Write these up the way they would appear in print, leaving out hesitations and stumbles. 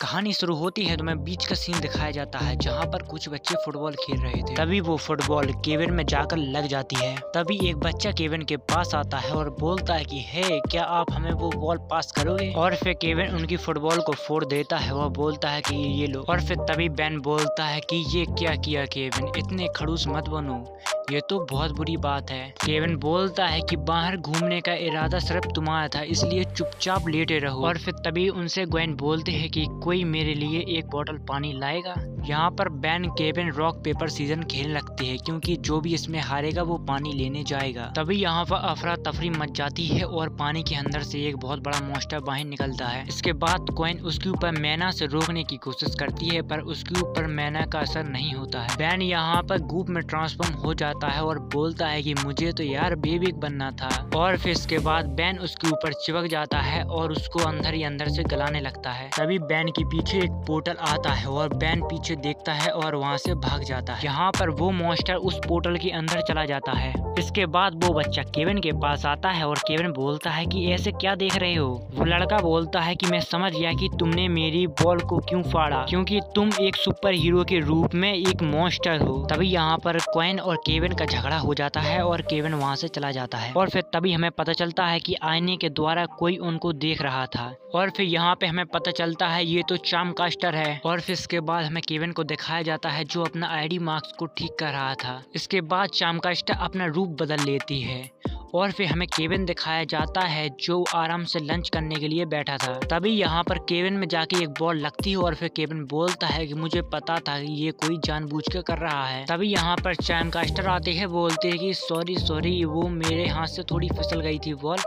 कहानी शुरू होती है तो मैं बीच का सीन दिखाया जाता है जहाँ पर कुछ बच्चे फुटबॉल खेल रहे थे। तभी वो फुटबॉल केविन में जाकर लग जाती है। तभी एक बच्चा केविन के पास आता है और बोलता है कि हे, क्या आप हमें वो बॉल पास करोगे? और फिर केविन उनकी फुटबॉल को फोड़ देता है। वह बोलता है कि ये लो। और फिर तभी बेन बोलता है कि ये क्या किया केविन, इतने खड़ूस मत बनो, ये तो बहुत बुरी बात है। केविन बोलता है कि बाहर घूमने का इरादा सिर्फ तुम्हारा था, इसलिए चुपचाप लेटे रहो। और फिर तभी उनसे ग्वेन बोलते हैं कि कोई मेरे लिए एक बोतल पानी लाएगा। यहाँ पर Ben Kevin rock paper season खेलने लगते हैं क्योंकि जो भी इसमें हारेगा वो पानी लेने जाएगा। तभी यहाँ पर अफरा तफरी मच जाती है और पानी के अंदर से एक बहुत बड़ा मॉन्स्टर बाहर निकलता है। इसके बाद ग्वेन उसके ऊपर मैना से रोकने की कोशिश करती है पर उसके ऊपर मैना का असर नहीं होता है। बेन यहाँ पर गुप में ट्रांसफॉर्म हो जाता है और बोलता है कि मुझे तो यार बेबी बनना था। और फिर इसके बाद बेन उसके ऊपर चिपक जाता है और उसको अंदर ही अंदर से गलाने लगता है। तभी बेन के पीछे एक पोर्टल आता है और बेन पीछे देखता है और वहाँ से भाग जाता है। यहाँ पर वो मॉन्स्टर उस पोर्टल के अंदर चला जाता है। इसके बाद वो बच्चा केविन के पास आता है और केविन बोलता है कि ऐसे क्या देख रहे हो? वो लड़का बोलता है कि मैं समझ गया कि तुमने मेरी बॉल को क्यों फाड़ा, क्योंकि तुम एक सुपर हीरो के रूप में एक मॉन्स्टर हो। तभी यहाँ पर ग्वेन और केविन का झगड़ा हो जाता है और केविन वहाँ से चला जाता है। और फिर तभी हमें पता चलता है कि आईने के द्वारा कोई उनको देख रहा था। और फिर यहाँ पे हमें पता चलता है ये तो चार्मकास्टर है। और फिर इसके बाद हमें केविन को दिखाया जाता है जो अपना आईडी मार्क्स को ठीक कर रहा था। इसके बाद चार्मकास्टर अपना रूप बदल लेती है और फिर हमें केविन दिखाया जाता है जो आराम से लंच करने के लिए बैठा था। तभी यहाँ पर केविन में जाके एक बॉल लगती है और फिर केविन बोलता है कि मुझे पता था कि ये कोई जानबूझ के कर रहा है। तभी यहाँ पर चार्मकास्टर आते हैं, बोलते हैं कि सॉरी वो मेरे हाथ से थोड़ी फिसल गई थी बॉल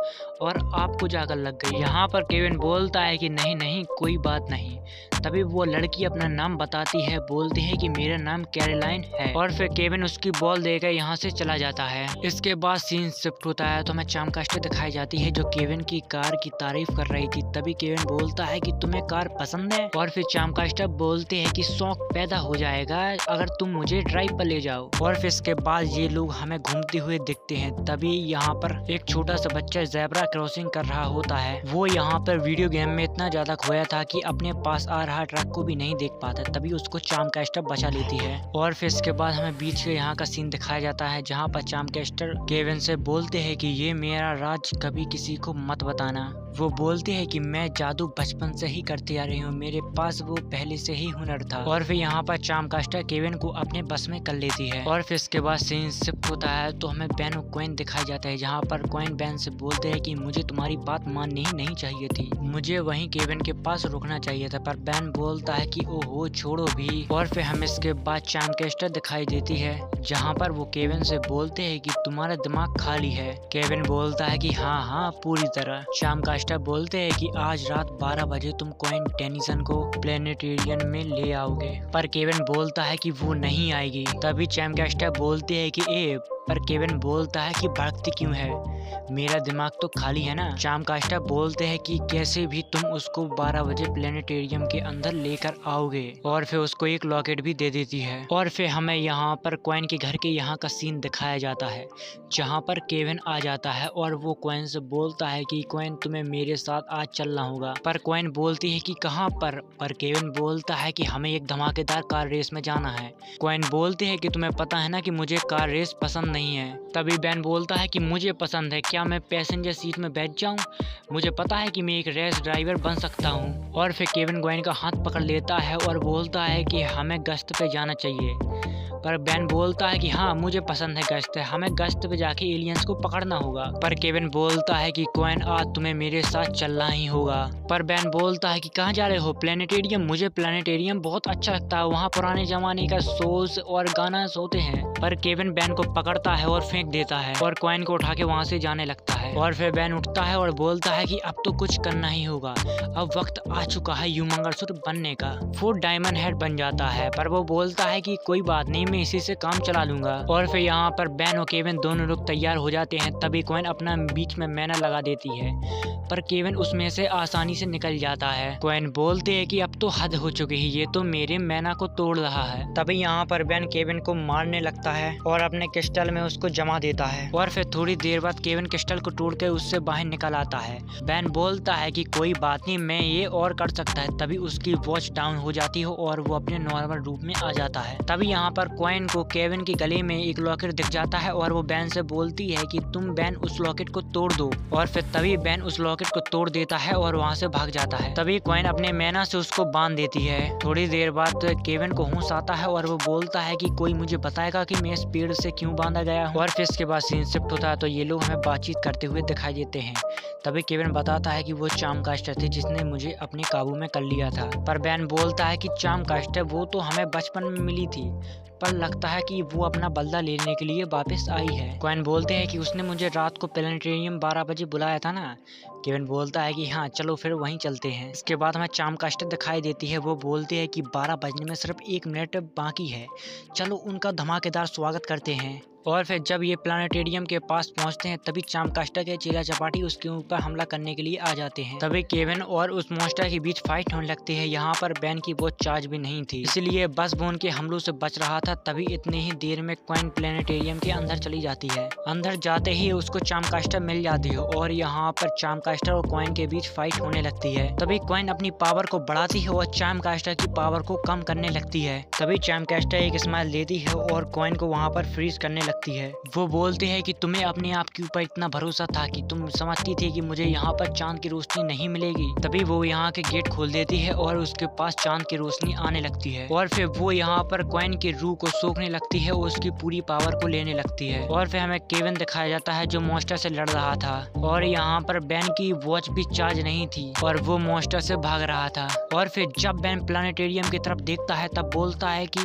और आपको जाकर लग गई। यहाँ पर केविन बोलता है कि नहीं कोई बात नहीं। तभी वो लड़की अपना नाम बताती है, बोलते हैं कि मेरा नाम कैरोलाइन है। और फिर केविन उसकी बॉल देकर यहाँ से चला जाता है। इसके बाद सीन शिफ्ट होता है तो हमें चार्मकास्टर दिखाई जाती है जो केविन की कार की तारीफ कर रही थी। तभी केविन बोलता है कि तुम्हें कार पसंद है? और फिर चार्मकास्टर बोलते हैं कि शौक पैदा हो जाएगा अगर तुम मुझे ड्राइव पर ले जाओ। और फिर इसके बाद ये लोग हमें घूमते हुए दिखते हैं। तभी यहाँ पर एक छोटा सा बच्चा ज़ेब्रा क्रॉसिंग कर रहा होता है। वो यहाँ पर वीडियो गेम में इतना ज्यादा खोया था कि अपने पास आ रहा ट्रक को भी नहीं देख पाता। तभी उसको चार्मकास्टर बचा लेती है। और फिर इसके बाद हमें बीच के यहाँ का सीन दिखाया जाता है जहाँ पर चार्मकास्टर केविन से बोलते हैं कि ये मेरा राज, कभी किसी को मत बताना। वो बोलते हैं कि मैं जादू बचपन से ही करती आ रही हूँ, मेरे पास वो पहले से ही हुनर था। और फिर यहाँ पर चार्मकास्टर केविन को अपने बस में कर लेती है। और फिर इसके बाद सीन शिफ्ट होता है तो हमें बेन और ग्वेन दिखाई जाता है जहाँ पर ग्वेन बेन से बोलते हैं कि मुझे तुम्हारी बात माननी ही नहीं चाहिए थी, मुझे वहीं केविन के पास रुकना चाहिए था। पर बेन बोलता है कि ओहो छोड़ो भी। और फिर हमें इसके बाद चार्मकास्टर दिखाई देती है जहाँ पर वो केविन से बोलते हैं कि तुम्हारा दिमाग खाली है। केविन बोलता है कि हाँ पूरी तरह। चार्मकास्टर बोलते हैं कि आज रात 12 बजे तुम क्वीन टेनिसन को प्लेनेटेरियम में ले आओगे। पर केविन बोलता है कि वो नहीं आएगी। तभी चार्मकास्टर बोलते हैं कि पर केविन बोलता है कि भड़कती क्यों है, मेरा दिमाग तो खाली है ना। चार्मकास्टर बोलते हैं कि कैसे भी तुम उसको 12 बजे प्लेनेटेरियम के अंदर लेकर आओगे। और फिर उसको एक लॉकेट भी दे देती है। और फिर हमें यहाँ पर क्वीन के घर के यहाँ का सीन दिखाया जाता है जहाँ पर केविन आ जाता है और वो क्वीन से बोलता है कि क्वीन तुम्हें मेरे साथ आज चलना होगा। पर क्वीन बोलती है कि कहाँ पर केविन बोलता है कि हमें एक धमाकेदार कार रेस में जाना है। क्वीन बोलती है कि तुम्हें पता है ना कि मुझे कार रेस पसंद नहीं है। तभी बेन बोलता है कि मुझे पसंद है, क्या मैं पैसेंजर सीट में बैठ जाऊं? मुझे पता है कि मैं एक रेस ड्राइवर बन सकता हूं। और फिर केविन ग्वेन का हाथ पकड़ लेता है और बोलता है कि हमें गश्त पे जाना चाहिए। पर बेन बोलता है कि हाँ मुझे पसंद है गश्त, हमें गश्त पे जाके एलियंस को पकड़ना होगा। पर केविन बोलता है कि क्वीन आज तुम्हें मेरे साथ चलना ही होगा। पर बेन बोलता है कि कहाँ जा रहे हो? प्लेनेटेरियम, मुझे प्लेनेटेरियम बहुत अच्छा लगता है, वहाँ पुराने जमाने का शोज और गाना होते हैं। पर केविन बेन को पकड़ता है और फेंक देता है और क्वीन को उठा के वहाँ से जाने लगता है। और फिर बेन उठता है और बोलता है कि अब तो कुछ करना ही होगा, अब वक्त आ चुका है ह्यूमंगरसूत्र बनने का। वो डायमंड हेड बन जाता है पर वो बोलता है कि कोई बात नहीं, मैं इसी से काम चला लूंगा। और फिर यहाँ पर बेन और केविन दोनों लोग तैयार हो जाते हैं। तभी क्वीन अपना बीच में मैना लगा देती है। पर केविन उसमें से आसानी से निकल जाता है। क्वेन बोलते है कि अब तो हद हो चुकी है, ये तो मेरे मैना को तोड़ रहा है। तभी यहाँ पर बेन केविन को मारने लगता है और अपने क्रिस्टल में उसको जमा देता है और फिर थोड़ी देर बाद केविन क्रिस्टल को तोड़कर उससे बाहर निकल आता है। बेन बोलता है कि कोई बात नहीं, मैं ये और कर सकता है। तभी उसकी वॉच डाउन हो जाती है और वो अपने नॉर्मल रूप में आ जाता है। तभी यहाँ पर क्वेन को केविन के गले में एक लॉकेट दिख जाता है और वो बेन से बोलती है कि तुम बेन उस लॉकेट को तोड़ दो, और फिर तभी बेन उस लॉकेट को तोड़ देता है और वहाँ से भाग जाता है। तभी क्वेन अपने मैना से उसको बांध देती है। थोड़ी देर बाद केविन को होश आता है और वो बोलता है कि कोई मुझे बताएगा कि मैं इस पेड़ से क्यों बांधा गया हूँ। और फिर इसके बाद सीन शिफ्ट होता है तो ये लोग हमें बातचीत करते हुए दिखाई देते हैं। तभी केविन बताता है कि वो चार्मकास्टर थी जिसने मुझे अपने काबू में कर लिया था। पर बेन बोलता है कि चार्मकास्टर वो तो हमें बचपन में मिली थी, पर लगता है कि वो अपना बदला लेने के लिए वापस आई है। क्वेन बोलते हैं कि उसने मुझे रात को प्लेनेटेरियम 12 बजे बुलाया था ना। केविन बोलता है कि हाँ चलो फिर वहीं चलते हैं। इसके बाद हमें चार्मकास्टर दिखाई देती है। वो बोलते हैं कि 12 बजने में सिर्फ 1 मिनट बाकी है, चलो उनका धमाकेदार स्वागत करते हैं। और फिर जब ये प्लानेटेरियम के पास पहुंचते हैं तभी चार्मकास्टर के चेला चपाटी उसके ऊपर हमला करने के लिए आ जाते हैं। तभी केविन और उस मॉन्स्टर के बीच फाइट होने लगती है। यहाँ पर बेन की वो चार्ज भी नहीं थी, इसलिए बस वो उनके हमलों से बच रहा था। तभी इतने ही देर में क्वेन प्लानेटेरियम के अंदर चली जाती है। अंदर जाते ही उसको चार्मकास्टर मिल जाती है और यहाँ पर चार्मकास्टर और क्वेन के बीच फाइट होने लगती है। तभी क्वेन अपनी पावर को बढ़ाती है और चार्मकास्टर की पावर को कम करने लगती है। तभी चार्मकास्टर एक स्माइल देती है और क्वेन को वहाँ पर फ्रीज करने लगती है। वो बोलते हैं कि तुम्हें अपने आप के ऊपर इतना भरोसा था कि तुम समझती थी कि मुझे यहाँ पर चांद की रोशनी नहीं मिलेगी। तभी वो यहाँ के गेट खोल देती है और उसके पास चांद की रोशनी आने लगती है और फिर वो यहाँ पर क्वेन की रूह को सोखने लगती है और उसकी पूरी पावर को लेने लगती है। और फिर हमें केविन दिखाया जाता है जो मॉन्स्टर से लड़ रहा था और यहाँ पर बेन की वॉच भी चार्ज नहीं थी और वो मॉन्स्टर से भाग रहा था। और फिर जब बेन प्लानेटेरियम की तरफ देखता है तब बोलता है कि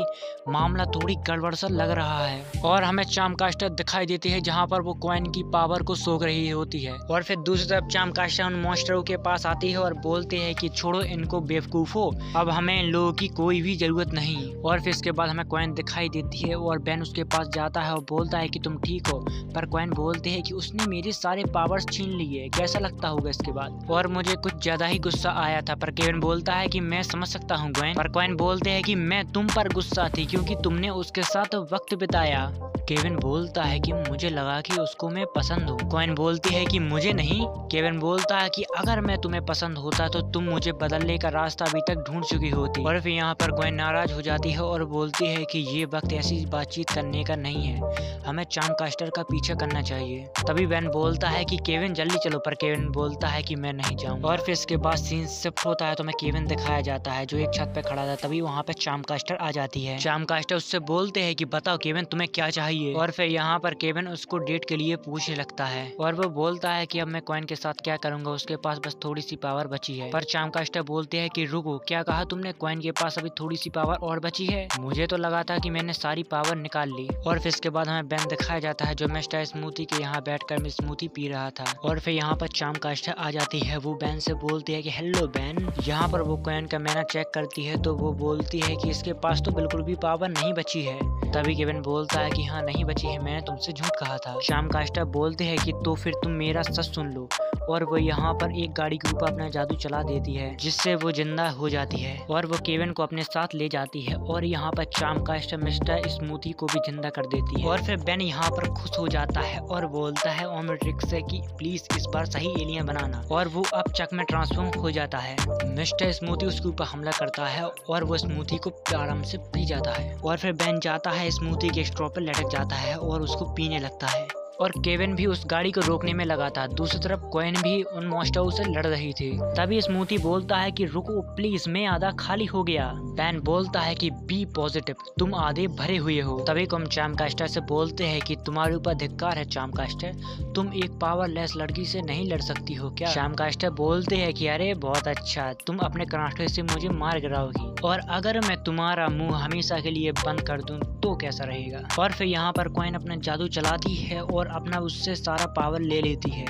मामला थोड़ी गड़बड़ सा लग रहा है। और हमें चार्मकास्टर दिखाई देती है जहाँ पर वो क्वेन की पावर को सोख रही होती है। और फिर दूसरी तरफ चार्मकास्टर उन मॉन्स्टरों के पास आती है और बोलते हैं कि छोड़ो इनको बेवकूफो, अब हमें इन लोगों की कोई भी जरूरत नहीं। और फिर इसके बाद हमें क्वेन दिखाई देती है और बेन उसके पास जाता है और बोलता है कि तुम ठीक हो। पर क्वेन बोलते हैं कि उसने मेरे सारे पावर्स छीन लिए, कैसा लगता होगा इसके बाद, और मुझे कुछ ज्यादा ही गुस्सा आया था। पर केविन बोलता है कि मैं समझ सकता हूँ क्वेन। पर क्वेन बोलते हैं कि मैं तुम पर गुस्सा थी क्योंकि तुमने उसके साथ वक्त बिताया। केविन बोलता है कि मुझे लगा कि उसको मैं पसंद हूँ। क्वेन बोलती है कि मुझे नहीं। केविन बोलता है कि अगर मैं तुम्हें पसंद होता तो तुम मुझे बदलने का रास्ता अभी तक ढूंढ चुकी होती। और फिर यहाँ पर क्वेन नाराज हो जाती है और बोलती है कि ये वक्त ऐसी बातचीत करने का नहीं है, हमें चार्मकास्टर का पीछा करना चाहिए। तभी बेन बोलता है कि केविन जल्दी चलो, पर केविन बोलता है कि मैं नहीं जाऊँगा। और फिर इसके बाद सीन शिफ्ट होता है तो हमें केविन दिखाया जाता है जो एक छत पे खड़ा था। तभी वहाँ पे चार्मकास्टर आ जाती है। चार्मकास्टर उससे बोलते हैं कि बताओ केविन तुम्हें क्या चाहिए। और फिर यहाँ पर केविन उसको डेट के लिए पूछने लगता है और वो बोलता है कि अब मैं क्वेन के साथ क्या करूंगा, उसके पास बस थोड़ी सी पावर बची है। पर चार्मकास्टर बोलते हैं कि रुको, क्या कहा तुमने, क्वेन के पास अभी थोड़ी सी पावर और बची है, मुझे तो लगा था कि मैंने सारी पावर निकाल ली। और फिर इसके बाद हमें बेन दिखाया जाता है जो मिस्टर स्मूथी के यहाँ बैठकर मैं स्मूथी पी रहा था। और फिर यहाँ पर चार्मकास्टर आ जाती है। वो बेन से बोलती है कि हेलो बेन। यहाँ पर वो क्वेन का मैना चेक करती है तो वो बोलती है कि इसके पास तो बिल्कुल भी पावर नहीं बची है। तभी केविन बोलता है कि हाँ नहीं बची है, मैंने तुमसे झूठ कहा था। चार्मकास्टर बोलते हैं कि तो फिर तुम मेरा सच सुन लो। और वो यहाँ पर एक गाड़ी के ऊपर अपना जादू चला देती है जिससे वो जिंदा हो जाती है और वो केविन को अपने साथ ले जाती है। और यहाँ पर चार्मकास्टर मिस्टर स्मूथी को भी जिंदा कर देती है। और फिर बेन यहाँ पर खुश हो जाता है और बोलता है ओमनिट्रिक्स से कि प्लीज इस बार सही एलियन बनाना। और वो अब चक में ट्रांसफॉर्म हो जाता है। मिस्टर स्मूथी उसके ऊपर हमला करता है और वो स्मूथी को आराम से पी जाता है। और फिर बेन जाता है स्मूथी के स्ट्रॉ पर लटक जाता है और उसको पीने लगता है। और केविन भी उस गाड़ी को रोकने में लगा था। दूसरी तरफ क्वेन भी उन मॉन्स्टरों से लड़ रही थी। तभी स्मूथी बोलता है कि रुको प्लीज, मैं आधा खाली हो गया। बेन बोलता है कि बी पॉजिटिव, तुम आधे भरे हुए हो। तभी हम चार्मकास्टर से बोलते हैं कि तुम्हारे ऊपर धिक्कार है चार्मकास्टर, तुम एक पावरलेस लड़की से नहीं लड़ सकती हो क्या। चार्मकास्टर बोलते हैं कि अरे बहुत अच्छा, तुम अपने कराटे से मुझे मार गिराओगी और अगर मैं तुम्हारा मुंह हमेशा के लिए बंद कर दूं तो कैसा रहेगा। और फिर यहाँ पर क्वेन अपना जादू चलाती है और अपना उससे सारा पावर ले लेती है।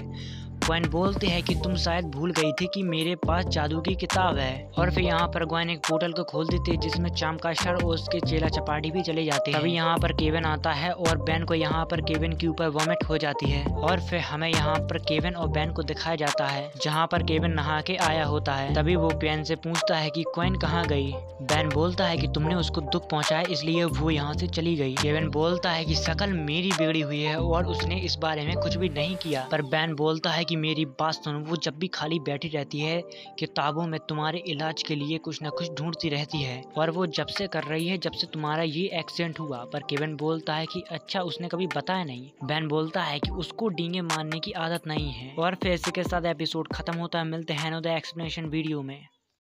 ग्वेन बोलते हैं कि तुम शायद भूल गई थी कि मेरे पास जादू की किताब है। और फिर यहाँ पर ग्वेन एक पोर्टल को खोल देती है जिसमें चामकास्टर और उसके चेला चपाटी भी चले जाते हैं। तभी यहाँ पर केविन आता है और बेन को यहाँ पर केविन के ऊपर वॉमिट हो जाती है। और फिर हमें यहाँ पर केविन और बेन को दिखाया जाता है जहाँ पर केविन नहा के आया होता है। तभी वो बेन से पूछता है कि ग्वेन कहाँ गई। बेन बोलता है कि तुमने उसको दुख पहुँचाया इसलिए वो यहाँ से चली गई। केविन बोलता है कि शकल मेरी बिगड़ी हुई है और उसने इस बारे में कुछ भी नहीं किया। पर बेन बोलता है कि मेरी बात सुनो, वो जब भी खाली बैठी रहती है किताबों में तुम्हारे इलाज के लिए कुछ न कुछ ढूंढती रहती है और वो जब से कर रही है जब से तुम्हारा ये एक्सीडेंट हुआ। पर केविन बोलता है कि अच्छा उसने कभी बताया नहीं। बेन बोलता है कि उसको डींगे मारने की आदत नहीं है। और फिर इसी के साथ एपिसोड खत्म होता है। मिलते हैं एक्सप्लेनेशन वीडियो में।